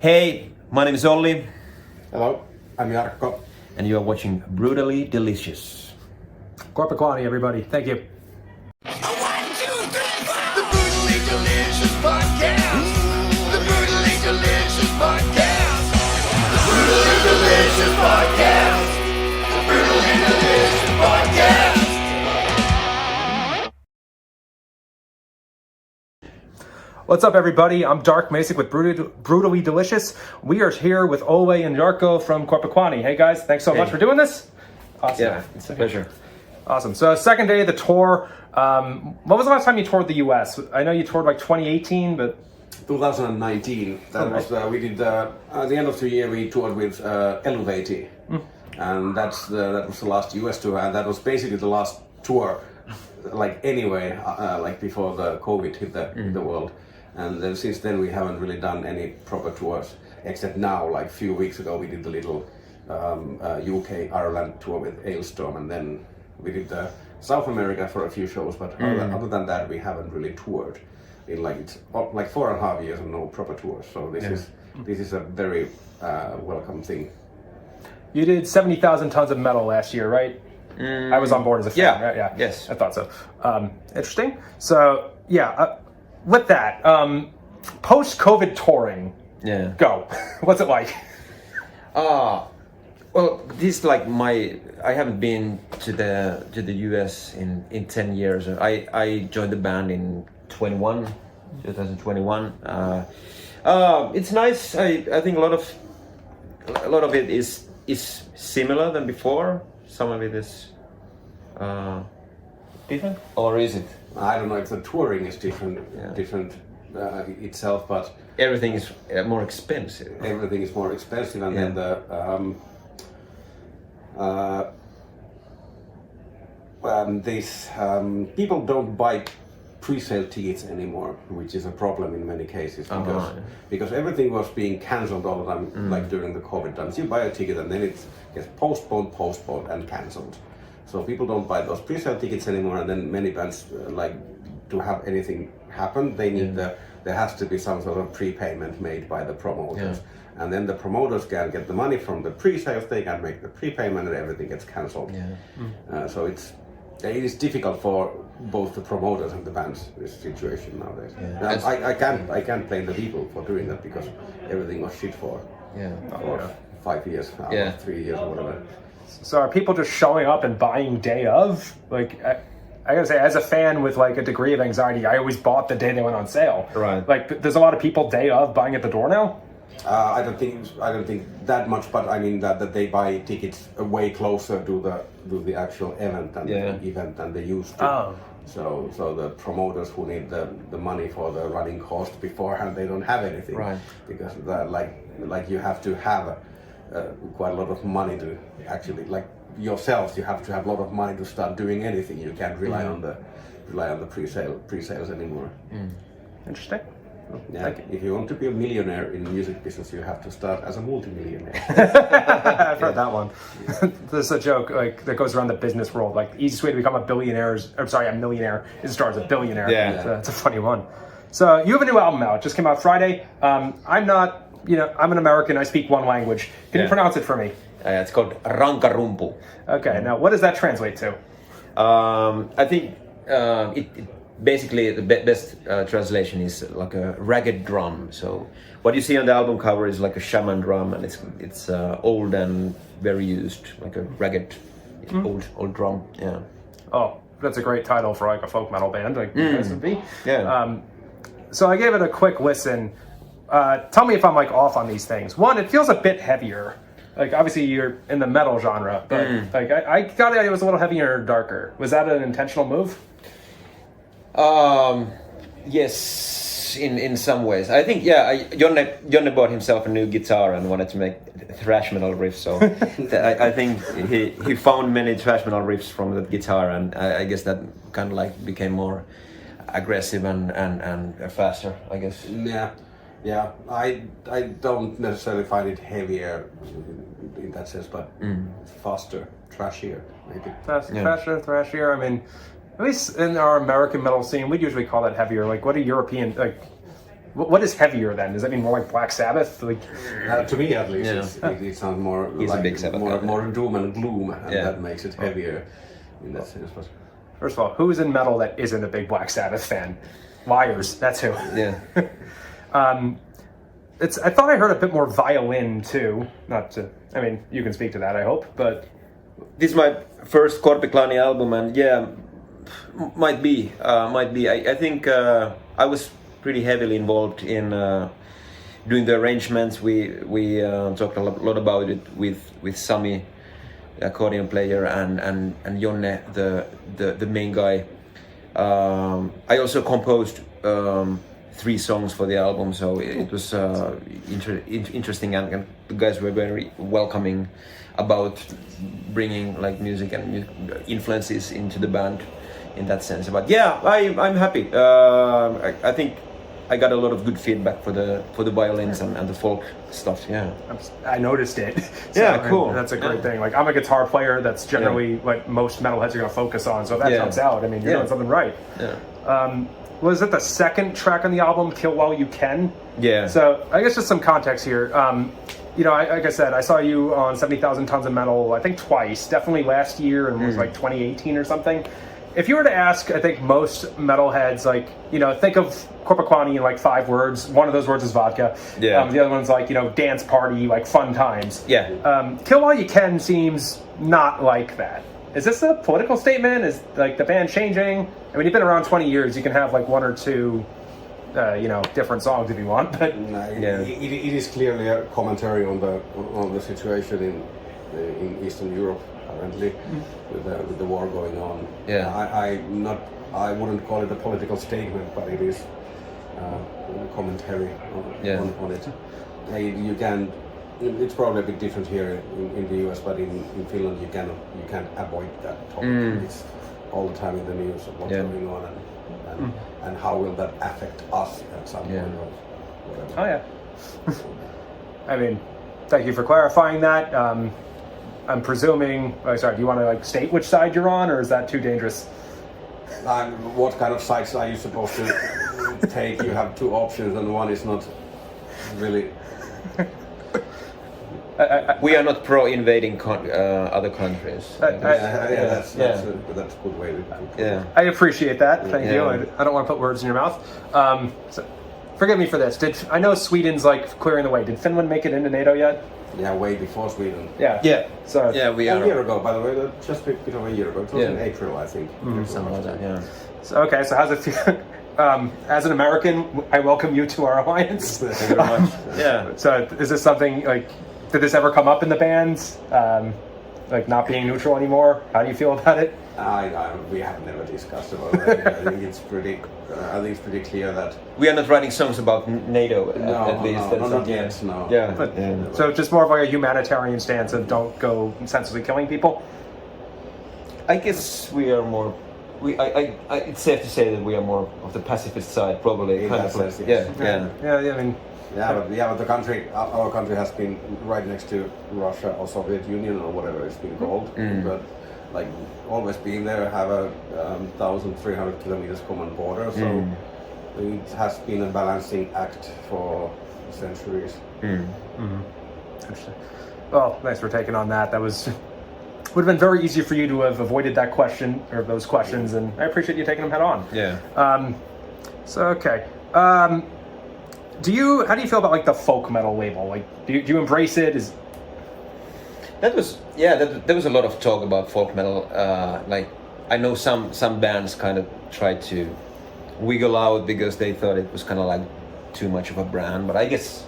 Hey, my name is Olli. Hello, I'm Jarkko. And you are watching Brutally Delicious. Korpiklaani, everybody. Thank you. 1, 2, 3, 4. The Brutally Delicious Podcast. The Brutally Delicious Podcast. The Brutally Delicious Podcast. The Brutally Delicious Podcast. What's up, everybody? I'm Dark Masick with Brutally Delicious. We are here with Olli and Jarkko from Korpiklaani. Hey, guys. Thanks so much for doing this. Awesome. Yeah, it's a pleasure. Awesome. So, second day of the tour. What was the last time you toured the U.S.? I know you toured like 2018, but... 2019. That was we did at the end of the year we toured with Elevate, and that was the last US tour, and that was basically the last tour, like anyway, like before the COVID hit the world, and then since then we haven't really done any proper tours except now. Like a few weeks ago we did the little UK Ireland tour with Hailstorm, and then we did South America for a few shows, but other than that we haven't really toured in like 4.5 years and no proper tours. So this is a very welcome thing. You did 70,000 tons of metal last year, right? I was on board as a fan. Yeah. Right? Yeah. Yes. I thought so. Interesting. So, with that, post-COVID touring, go. What's it like? Well, this is like I haven't been to the US in 10 years. I joined the band in 2021. It's nice. I think a lot of it is similar than before. Some of it is different, or is it? I don't know if the touring is different itself, but Everything is more expensive. everything is more expensive, and then these people don't buy pre-sale tickets anymore, which is a problem in many cases because everything was being cancelled all the time, like during the COVID times. You buy a ticket and then it gets postponed and cancelled. So people don't buy those pre-sale tickets anymore, and then many bands like to have anything happen, they need there has to be some sort of prepayment made by the promoters. And then the promoters can get the money from the pre-sales, they can make the prepayment, and everything gets cancelled. So it is difficult for both the promoters and the bands, this situation nowadays. I can't blame the people for doing that, because everything was shit for 5 years, 3 years or whatever. So are people just showing up and buying day of? Like, I gotta say, as a fan with like a degree of anxiety, I always bought the day they went on sale. Right. Like, there's a lot of people day of buying at the door now? I don't think that much, but I mean that they buy tickets way closer to the actual event than they used to. So the promoters who need the money for the running cost beforehand, they don't have anything, right? Because like you have to have quite a lot of money to actually, like yourselves, you have to have a lot of money to start doing anything. You can't rely on the pre-sales anymore. Interesting. Yeah, if you want to be a millionaire in the music business, you have to start as a multi-millionaire. I've heard that one. There's a joke like that goes around the business world. Like, the easiest way to become a millionaire is to start as a billionaire. It's a funny one. So you have a new album out. It just came out Friday. I'm an American. I speak one language. Can you pronounce it for me? It's called Rankarumpu. Okay. Now, what does that translate to? I think it basically the best translation is like a ragged drum. So what you see on the album cover is like a shaman drum, and it's old and very used, like a ragged old drum. Yeah. Oh, that's a great title for like a folk metal band, like you guys would be. Yeah. So I gave it a quick listen. Tell me if I'm like off on these things. One, it feels a bit heavier. Like, obviously you're in the metal genre, but like I got the idea it was a little heavier or darker. Was that an intentional move? Yes, in some ways. I think Jonne bought himself a new guitar and wanted to make thrash metal riffs. So I think he found many thrash metal riffs from that guitar, and I guess that kind of like became more aggressive and faster, I guess. Yeah. I don't necessarily find it heavier in that sense, but faster, trashier, maybe. Faster, thrashier. I mean, at least in our American metal scene, we'd usually call that heavier. Like, what a European, like, What is heavier then? Does that mean more like Black Sabbath? Like, to me at least, it sounds more He's like a big Sabbath more doom and gloom, and Yeah. that makes it heavier in that sense. But first of all, who's in metal that isn't a big Black Sabbath fan? Liars. That's who. Yeah. I thought I heard a bit more violin too. I mean, you can speak to that, I hope. But This is my first Korpiklaani album, and yeah, might be. I think I was pretty heavily involved in doing the arrangements. We talked a lot about it with Sami, the accordion player, and Jonne, the main guy. I also composed 3 songs for the album, so it was interesting, and the guys were very welcoming about bringing like music and influences into the band in that sense. But yeah, I'm happy. I think I got a lot of good feedback for the violins and the folk stuff. Yeah, I noticed it. Yeah, cool. That's a great thing. Like, I'm a guitar player. That's generally like most metalheads are going to focus on. So if that comes out, I mean, you're doing something right. Yeah. Was it the second track on the album, Kill While You Can? Yeah. So I guess just some context here. Like I said, I saw you on 70,000 Tons of Metal, I think twice, definitely last year, and it was like 2018 or something. If you were to ask, I think most metalheads, like, think of Korpiklaani in like 5 words. One of those words is vodka. Yeah. The other one's like, dance party, like fun times. Yeah. Kill While You Can seems not like that. Is this a political statement? Is like the band changing? I mean, you've been around 20 years. You can have like 1 or 2, different songs if you want. But it is clearly a commentary on the situation in Eastern Europe currently, with the war going on. Yeah. I wouldn't call it a political statement, but it is a commentary on it. You can. It's probably a bit different here in the US, but in Finland you can't avoid that topic. It's all the time in the news of what's going on and how will that affect us at some point or whatever. Oh yeah. I mean, thank you for clarifying that. I'm presuming. Sorry, do you want to like state which side you're on, or is that too dangerous? What kind of sides are you supposed to take? You have 2 options, and one is not really. We are not pro-invading other countries. That's a good way to put it. Yeah. I appreciate that. Thank you. I don't want to put words in your mouth. So forgive me for this. I know Sweden's like clearing the way. Did Finland make it into NATO yet? Yeah, way before Sweden. Yeah. So we are. A year ago, by the way, just a bit of a year ago. It was in April, I think. Something like that. Yeah. So, okay. So how's it feel? As an American, I welcome you to our alliance. Thank you very much. Yeah. So is this something like? Did this ever come up in the bands? Like not being neutral anymore? How do you feel about it? We have never discussed about that. I think it's pretty clear that We are not writing songs about NATO at least. not yet. No. Yeah. So just more of like a humanitarian stance of don't go senselessly killing people? I guess we are more. It's safe to say that we are more of the pacifist side, probably. In kind that of like- sense, yes. Yeah, I mean... but the country, our country has been right next to Russia or Soviet Union or whatever it's been called. But like always being there, have a 1,300 kilometers common border. So it has been a balancing act for centuries. Interesting. Well, thanks for taking on that. That would have been very easy for you to have avoided that question or those questions, and I appreciate you taking them head on. Yeah. Okay. How do you feel about like the folk metal label? Like, do you embrace it? There was a lot of talk about folk metal. Like, I know some bands kind of tried to wiggle out because they thought it was kind of like too much of a brand. But I guess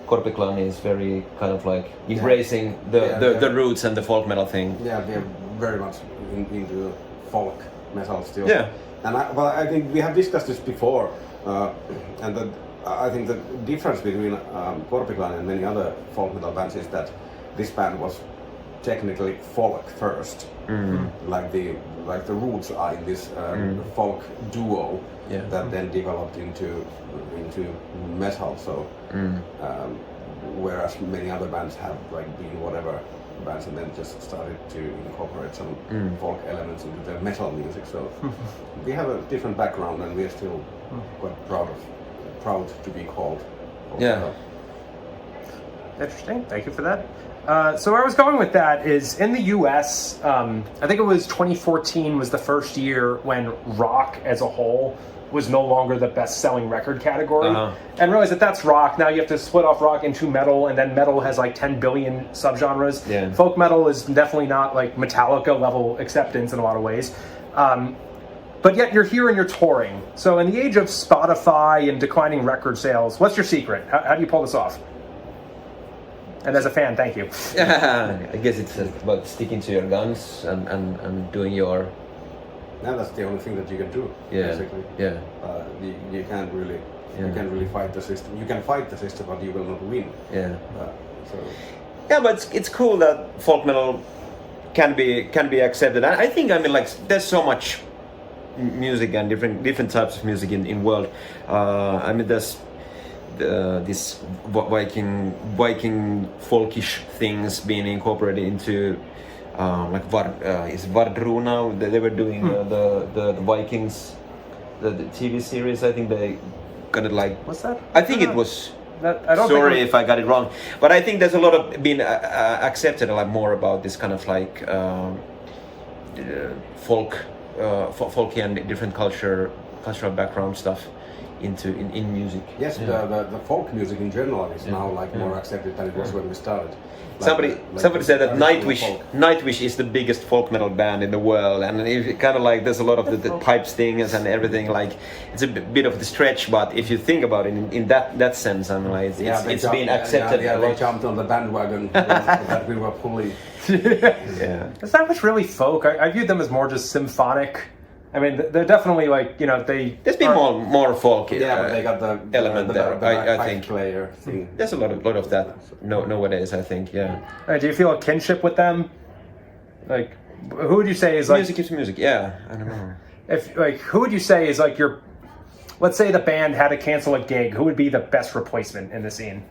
Korpiklaani is very kind of like embracing the roots and the folk metal thing. Yeah, we are very much into folk metal still. Yeah. And I think we have discussed this before, and I think the difference between Korpiklaani and many other folk metal bands is that this band was technically folk first, like the roots are in this folk duo that then developed into metal. So whereas many other bands have like been whatever bands and then just started to incorporate some folk elements into their metal music. So we have a different background and we are still quite proud of proud to be called. Yeah. Interesting. Thank you for that. So where I was going with that is in the U.S., I think it was 2014 was the first year when rock as a whole was no longer the best-selling record category. And realize that that's rock. Now you have to split off rock into metal, and then metal has like 10 billion subgenres. Yeah. Folk metal is definitely not like Metallica level acceptance in a lot of ways. But yet you're here and you're touring. So in the age of Spotify and declining record sales, what's your secret? How do you pull this off? And as a fan, thank you. I guess it's about sticking to your guns and doing your... Now that's the only thing that you can do. Yeah. Basically. Yeah. You can't really. You can't really fight the system. You can fight the system, but you will not win. Yeah. So. Yeah, but it's cool that folk metal can be accepted. I think, I mean, like, there's so much music and different types of music in world. I mean, there's this Viking folkish things being incorporated into like is Vardru now. They were doing the Vikings, the TV series. I think they got it like. What's that? I think it was. I don't Sorry think if I got it wrong, but I think there's a lot of being accepted a lot more about this kind of like folky and different cultural background stuff in music. Yes, the folk music in general is now like more accepted than it was when we started. Somebody said that Nightwish is the biggest folk metal band in the world, and if kind of like there's a lot of the pipe stings and everything. Like it's a bit of the stretch, but if you think about it in that sense, I mean, like it's been accepted. Yeah, they jumped on the bandwagon that we were pulling. Yeah, it's not much really folk. I viewed them as more just symphonic. I mean, they're definitely like, you know, there's been more folk. Yeah, but they got the element there. I think player thing. There's a lot of that nowadays. I think, yeah. Do you feel a kinship with them? Like, who would you say is like music is music? Yeah, I don't know. If like, who would you say is like your? Let's say the band had to cancel a gig. Who would be the best replacement in the scene?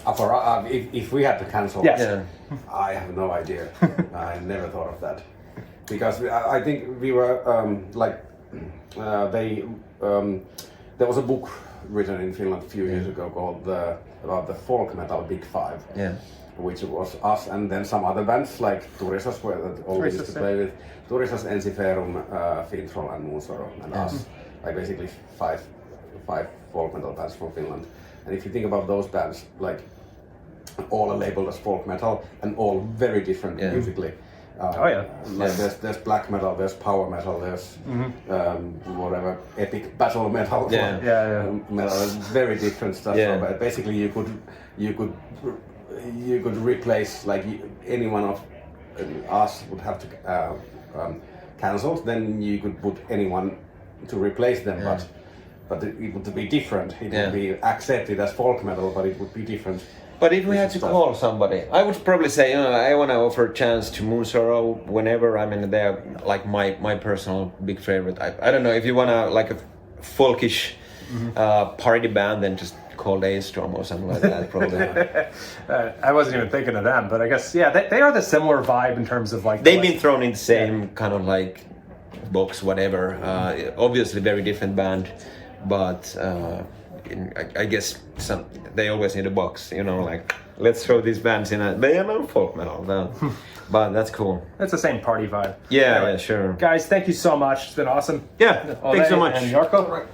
If we had to cancel, yes. Yeah. I have no idea. I never thought of that. Because I think we were there was a book written in Finland a few years ago called about the folk metal Big Five, which was us and then some other bands like Turisas, where that Olli used to play with, Turisas, Ensiferum, Fintroll and Moonsorrow, and us, like basically five folk metal bands from Finland. And if you think about those bands, like all are labeled as folk metal and all very different musically. There's black metal, there's power metal, there's whatever epic battle metal. Metal, very different stuff. Yeah. But basically, you could replace like any one of us would have to cancel. Then you could put anyone to replace them, but it would be different. It would be accepted as folk metal, but it would be different. But if we had to call somebody, I would probably say, I want to offer a chance to Moonsorrow whenever. I mean, they're like my personal big favorite. I don't know, if you want to like a folkish party band, then just call Daystrom or something like that, probably. I wasn't even thinking of them, but I guess, they are the similar vibe in terms of like... They've been thrown in the same kind of like box, whatever. Obviously very different band, but... I guess they always need a box, like let's throw these bands in they are not folk metal, but that's cool. It's the same party vibe. Yeah, sure. Guys, thank you so much. It's been awesome. Yeah, Olli thanks so much. And Jarkko.